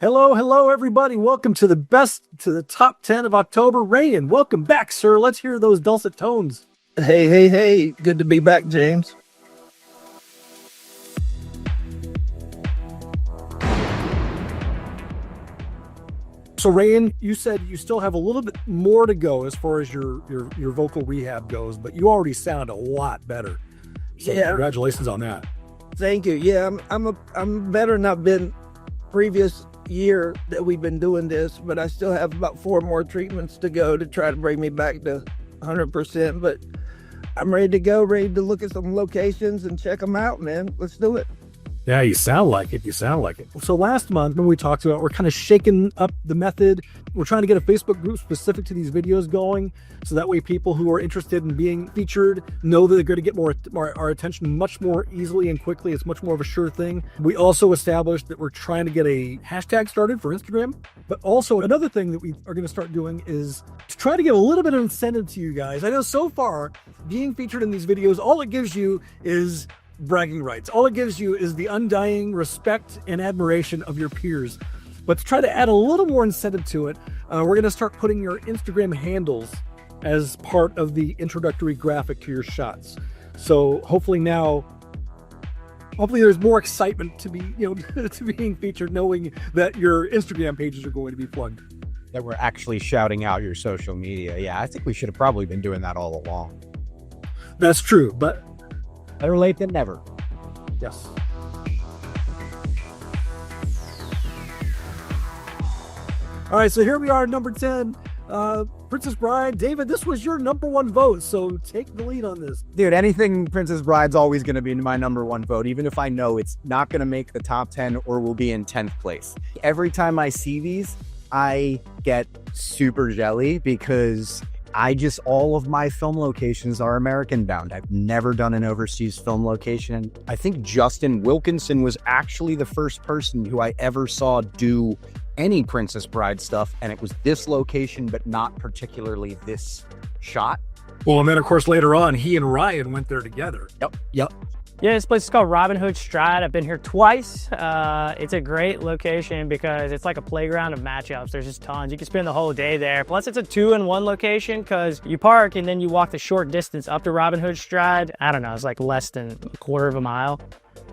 Hello, everybody. Welcome to the top 10 of October. Rayan, welcome back, sir. Let's hear those dulcet tones. Hey. Good to be back, James. So, Rayan, you said you still have a little bit more to go as far as your vocal rehab goes, but you already sound a lot better. So Yeah. Congratulations on that. Thank you. Yeah, I'm better than I've been previous year that we've been doing this, but I still have about 4 more treatments to go to try to bring me back to 100%. But I'm ready to go, ready to look at some locations and check them out, man. Let's do it. Yeah, you sound like it. So last month, when we talked about, we're kind of shaking up the method. We're trying to get a Facebook group specific to these videos going, so that way people who are interested in being featured know that they're going to get more our attention much more easily and quickly. It's much more of a sure thing. We also established that we're trying to get a hashtag started for Instagram. But also another thing that we are going to start doing is to try to give a little bit of incentive to you guys. I know so far, being featured in these videos, all it gives you is bragging rights. All it gives you is the undying respect and admiration of your peers. But to try to add a little more incentive to it, we're going to start putting your Instagram handles as part of the introductory graphic to your shots. So hopefully there's more excitement to be, to being featured, knowing that your Instagram pages are going to be plugged. That we're actually shouting out your social media. Yeah, I think we should have probably been doing that all along. That's true, but better late than never. yes. All right, so here we are, number 10, Princess Bride. David, this was your number 1 vote, so take the lead on this. Dude, anything Princess Bride's always going to be my number 1 vote, even if I know it's not going to make the top 10 or will be in 10th place. Every time I see these, I get super jelly because all of my film locations are American bound. I've never done an overseas film location. I think Justin Wilkinson was actually the first person who I ever saw do any Princess Bride stuff, and it was this location, but not particularly this shot. Well, and then, of course, later on, he and Ryan went there together. Yep. Yeah, this place is called Robin Hood Stride. I've been here twice. It's a great location because it's like a playground of matchups. There's just tons. You can spend the whole day there. Plus, it's a 2-in-1 location because you park and then you walk the short distance up to Robin Hood Stride. I don't know, it's like less than a quarter of a mile.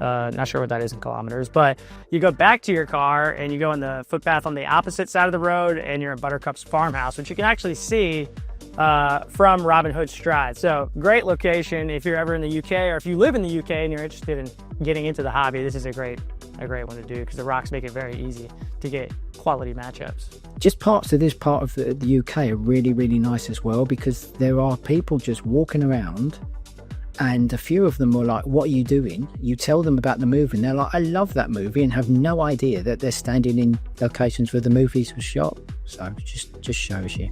Not sure what that is in kilometers, but you go back to your car and you go in the footpath on the opposite side of the road and you're at Buttercup's farmhouse, which you can actually see from Robin Hood Stride. So great location if you're ever in the UK, or if you live in the UK and you're interested in getting into the hobby. This is a great one to do because the rocks make it very easy to get quality matchups. Just parts of this part of the UK are really, really nice as well, because there are people just walking around, and a few of them were like, "What are you doing?" You tell them about the movie and they're like, "I love that movie," and have no idea that they're standing in locations where the movies were shot. So just shows you.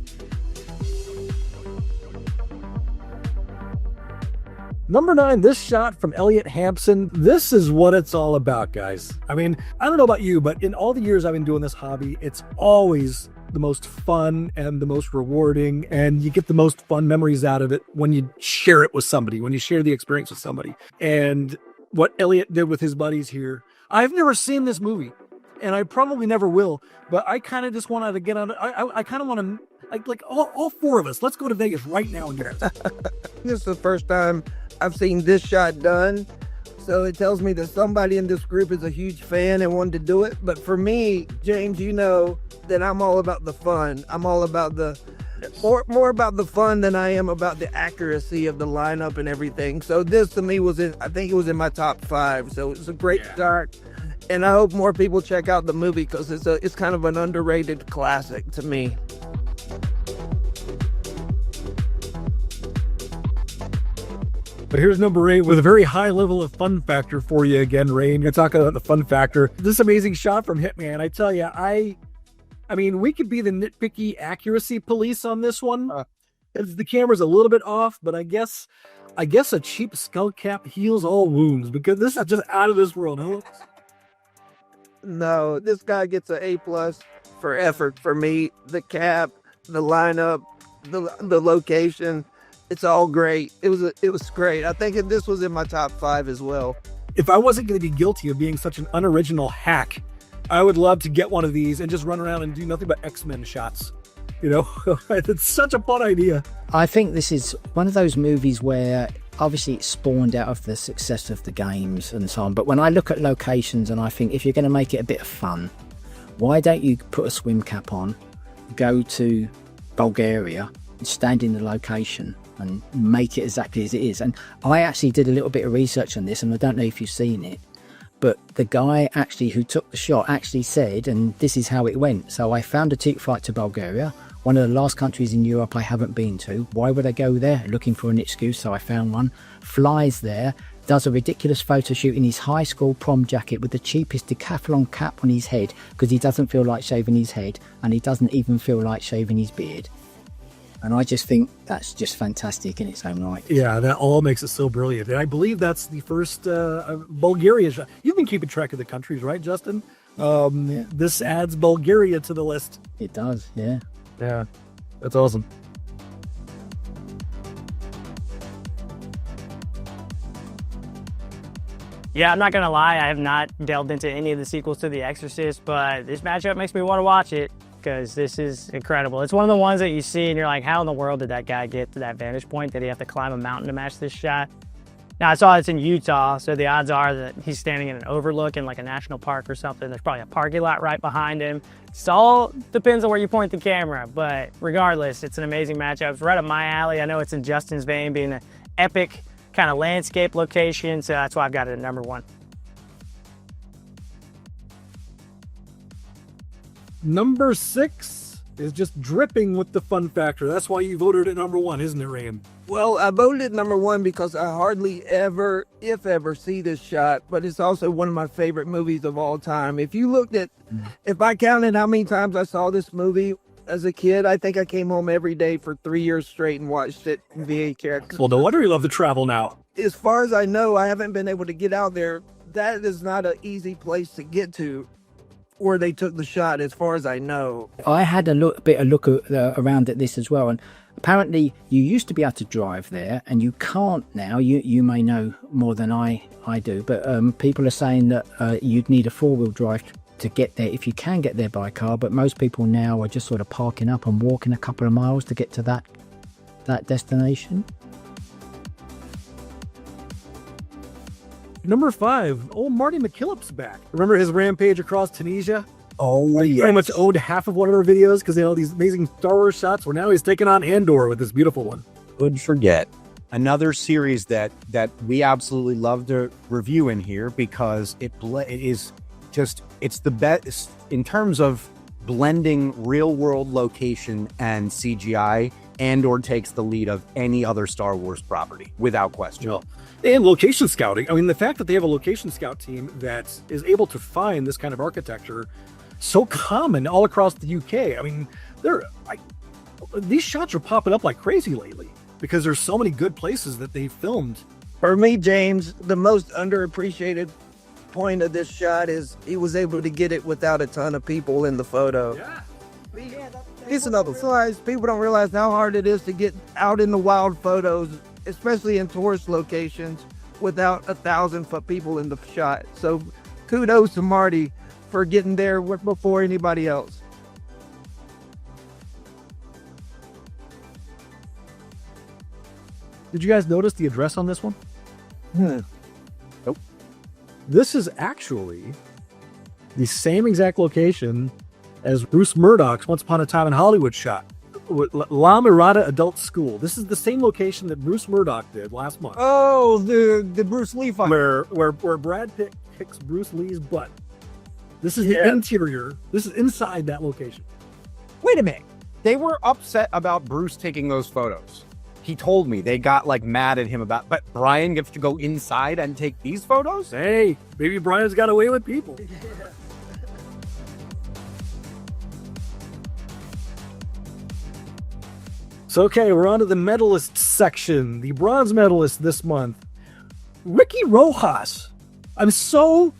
Number 9, this shot from Elliot Hampson. This is what it's all about, guys. I mean, I don't know about you, but in all the years I've been doing this hobby, it's always the most fun and the most rewarding, and you get the most fun memories out of it when you share it with somebody, when you share the experience with somebody. And what Elliot did with his buddies here, I've never seen this movie, and I probably never will, but I kind of just wanted to get on. I kind of want to, like all 4 of us, let's go to Vegas right now and get it. This is the first time I've seen this shot done, so it tells me that somebody in this group is a huge fan and wanted to do it. But for me, James, you know that I'm all about the fun. I'm all about the more about the fun than I am about the accuracy of the lineup and everything. So this to me I think it was in my top 5. So it's a great start, and I hope more people check out the movie because it's kind of an underrated classic to me. But here's number 8 with a very high level of fun factor for you again, Ray. You're talking about the fun factor. This amazing shot from Hitman. I tell you, I mean, we could be the nitpicky accuracy police on this one. The camera's a little bit off, but I guess a cheap skull cap heals all wounds, because this is just out of this world, huh? No, this guy gets an A+ for effort for me. The cap, the lineup, the location. It's all great. It was great. I think this was in my top 5 as well. If I wasn't going to be guilty of being such an unoriginal hack I would love to get one of these and just run around and do nothing but X-Men shots. You know, it's such a fun idea. I think this is one of those movies where obviously it spawned out of the success of the games and so on. But when I look at locations and I think if you're going to make it a bit of fun, why don't you put a swim cap on, go to Bulgaria, and stand in the location and make it exactly as it is? And I actually did a little bit of research on this, and I don't know if you've seen it, but the guy actually who took the shot actually said, and this is how it went. So I found a ticket flight to Bulgaria, one of the last countries in Europe I haven't been to. Why would I go there? Looking for an excuse, so I found one. Flies there, does a ridiculous photo shoot in his high school prom jacket with the cheapest decathlon cap on his head because he doesn't feel like shaving his head, and he doesn't even feel like shaving his beard. And I just think that's just fantastic in its own right. Yeah, that all makes it so brilliant. And I believe that's the first Bulgaria shot. You've been keeping track of the countries, right, Justin? Yeah. This adds Bulgaria to the list. It does, yeah. Yeah, that's awesome. Yeah, I'm not gonna lie, I have not delved into any of the sequels to The Exorcist, but this matchup makes me want to watch it because this is incredible. It's one of the ones that you see and you're like, how in the world did that guy get to that vantage point? Did he have to climb a mountain to match this shot? Now, I saw it's in Utah, so the odds are that he's standing in an overlook in like a national park or something. There's probably a parking lot right behind him. It all depends on where you point the camera, but regardless, it's an amazing matchup. It's right up my alley. I know it's in Justin's vein, being an epic kind of landscape location, so that's why I've got it at number 1. Number 6 is just dripping with the fun factor. That's why you voted at number 1, isn't it, Ryan? Well, I voted at number 1 because I hardly ever, if ever, see this shot, but it's also one of my favorite movies of all time. If you looked at, if I counted how many times I saw this movie as a kid, I think I came home every day for 3 years straight and watched it in VHS. Well, no wonder you love to travel now. As far as I know, I haven't been able to get out there. That is not an easy place to get to where they took the shot, as far as I know. I had a look around at this as well, and apparently you used to be able to drive there, and you can't now. You may know more than I do, but people are saying that you'd need a 4-wheel drive to get there if you can get there by car, but most people now are just sort of parking up and walking a couple of miles to get to that destination. Number 5, old Marty McKillop's back. Remember his rampage across Tunisia? Oh, He pretty much owned half of one of our videos because they had all these amazing Star Wars shots. Well, now he's taking on Andor with this beautiful one. Could forget. Another series that we absolutely love to review in here because it is just, it's the best in terms of blending real world location and CGI. Andor takes the lead of any other Star Wars property without question. Well, and location scouting. I mean, the fact that they have a location scout team that is able to find this kind of architecture so common all across the UK. I mean, these shots are popping up like crazy lately because there's so many good places that they filmed. For me, James, the most underappreciated point of this shot is he was able to get it without a ton of people in the photo. Yeah. It's another size. People don't realize how hard it is to get out in the wild photos, especially in tourist locations, without 1,000 people in the shot. So kudos to Marty for getting there before anybody else. Did you guys notice the address on this one? Nope. This is actually the same exact location as Bruce Murdoch's Once Upon a Time in Hollywood shot. La Mirada Adult School. This is the same location that Bruce Murdoch did last month. Oh, the Bruce Lee fight. Where Brad Pitt kicks Bruce Lee's butt. This is the interior. This is inside that location. Wait a minute. They were upset about Bruce taking those photos. He told me they got like mad at him but Brian gets to go inside and take these photos? Hey, maybe Brian's got away with people. So, okay, we're on to the medalist section. The bronze medalist this month, Ricky Rojas. I'm so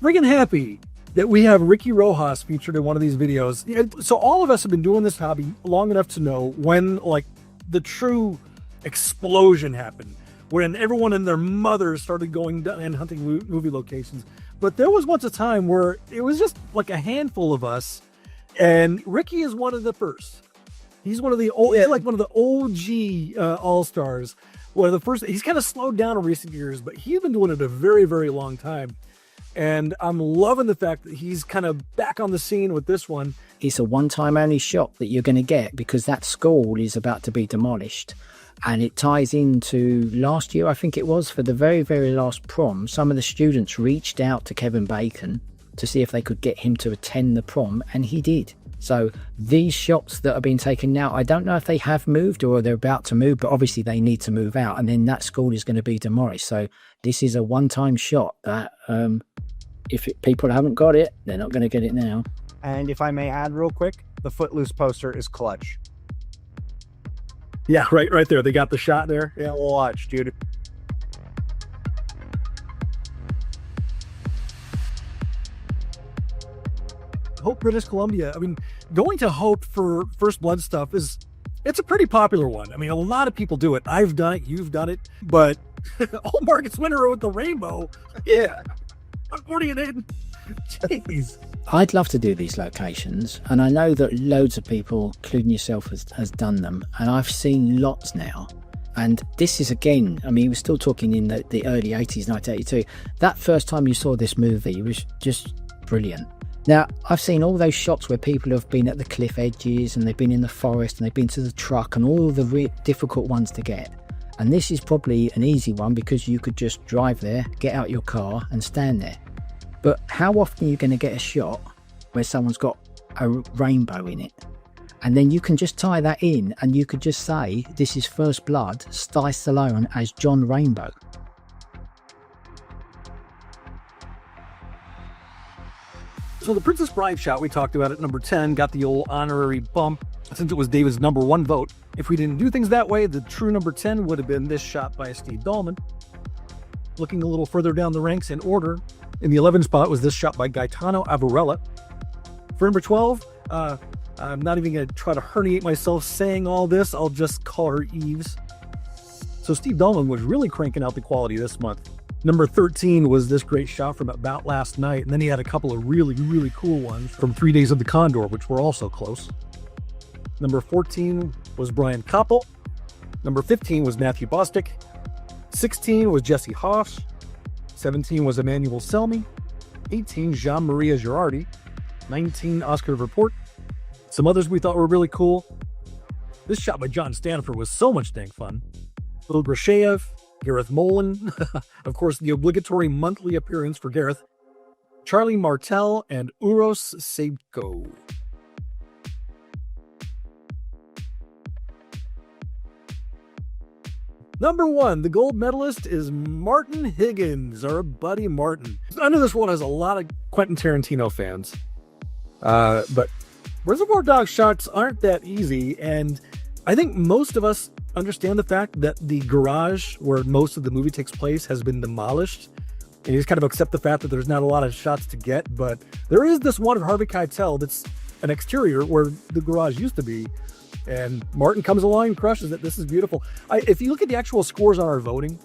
friggin' happy that we have Ricky Rojas featured in one of these videos. So all of us have been doing this hobby long enough to know when, like, the true explosion happened, when everyone and their mothers started going down and hunting movie locations. But there was once a time where it was just like a handful of us, and Ricky is one of the first. He's one of the old, like one of the OG All-Stars. One of the first. He's kind of slowed down in recent years, but he's been doing it a very, very long time. And I'm loving the fact that he's kind of back on the scene with this one. It's a one-time only shot that you're going to get because that school is about to be demolished. And it ties into last year, I think it was, for the very, very last prom. Some of the students reached out to Kevin Bacon to see if they could get him to attend the prom, and he did. So these shots that are being taken now, I don't know if they have moved or they're about to move, but obviously they need to move out, and then that school is going to be demolished. So this is a one-time shot that people haven't got it, they're not going to get it now. And if I may add real quick, the Footloose poster is clutch. Yeah, right there. They got the shot there. Yeah, watch, dude. Hope, British Columbia. I mean, going to Hope for First Blood stuff it's a pretty popular one. I mean, a lot of people do it. I've done it. You've done it. But all markets winner with the rainbow. Yeah. Accordion in. Jeez. I'd love to do these locations, and I know that loads of people, including yourself, has done them, and I've seen lots now. And this is, again, I mean, we're still talking in the early 80s, 1982. That first time you saw this movie was just brilliant. Now, I've seen all those shots where people have been at the cliff edges, and they've been in the forest, and they've been to the truck, and all the difficult ones to get. And this is probably an easy one because you could just drive there, get out your car, and stand there. But how often are you going to get a shot where someone's got a rainbow in it? And then you can just tie that in, and you could just say, this is First Blood, Sly Stallone as John Rainbow. So the Princess Bride shot we talked about at number 10 got the old honorary bump since it was David's number 1 vote. If we didn't do things that way, the true number 10 would have been this shot by Steve Dahlman. Looking a little further down the ranks in order, in the 11th spot was this shot by Gaetano Avarella. For number 12, I'm not even going to try to herniate myself saying all this. I'll just call her Eves. So Steve Dahlman was really cranking out the quality this month. Number 13 was this great shot from About Last Night, and then he had a couple of really, really cool ones from 3 Days of the Condor, which were also close. Number 14 was Brian Koppel. Number 15 was Matthew Bostic. 16 was Jesse Hoff. 17 was Emmanuel Selmy. 18, Jean-Maria Girardi. 19, Oscar Verport. Some others we thought were really cool. This shot by John Stanford was so much dang fun. Phil Grasheyev, Gareth Molin, of course, the obligatory monthly appearance for Gareth, Charlie Martel, and Uros Seibko. Number 1, the gold medalist is Martin Higgins, our buddy Martin. I know this one has a lot of Quentin Tarantino fans, but Reservoir Dogs shots aren't that easy, and I think most of us understand the fact that the garage where most of the movie takes place has been demolished, and you just kind of accept the fact that there's not a lot of shots to get, but there is this one of Harvey Keitel that's an exterior where the garage used to be. And Martin comes along and crushes it. This is beautiful. If you look at the actual scores on our voting,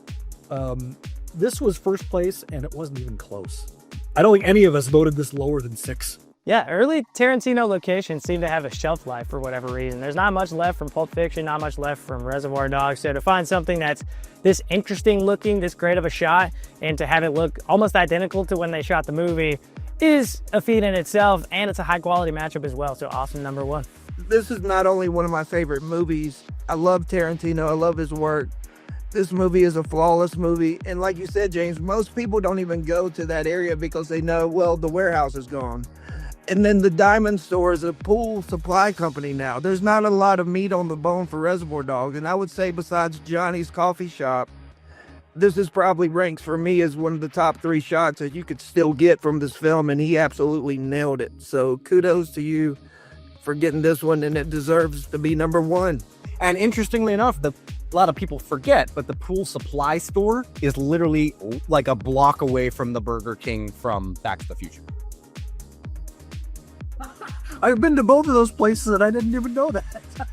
this was first place, and it wasn't even close. I don't think any of us voted this lower than 6. Yeah, early Tarantino locations seem to have a shelf life for whatever reason. There's not much left from Pulp Fiction, not much left from Reservoir Dogs. So to find something that's this interesting looking, this great of a shot, and to have it look almost identical to when they shot the movie is a feat in itself, and it's a high quality matchup as well. So awesome, number 1. This is not only one of my favorite movies. I love Tarantino. I love his work. This movie is a flawless movie. And like you said, James, most people don't even go to that area because they know, well, the warehouse is gone. And then the Diamond Store is a pool supply company now. There's not a lot of meat on the bone for Reservoir Dogs. And I would say besides Johnny's Coffee Shop, this is probably ranks for me as one of the top 3 shots that you could still get from this film. And he absolutely nailed it. So kudos to you for getting this one, and it deserves to be number 1. And interestingly enough, a lot of people forget, but the pool supply store is literally like a block away from the Burger King from Back to the Future. I've been to both of those places, and I didn't even know that.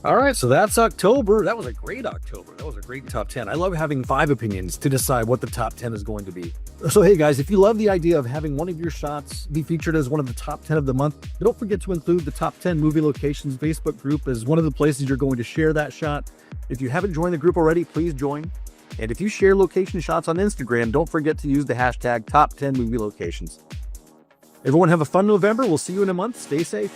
All right, so that's October. That was a great October. That was a great top 10. I love having 5 opinions to decide what the top 10 is going to be. So, hey guys, if you love the idea of having one of your shots be featured as one of the top 10 of the month, don't forget to include the top 10 movie locations Facebook group as one of the places you're going to share that shot. If you haven't joined the group already, please join. And if you share location shots on Instagram, don't forget to use the hashtag top 10 movie locations. Everyone have a fun November. We'll see you in a month. Stay safe.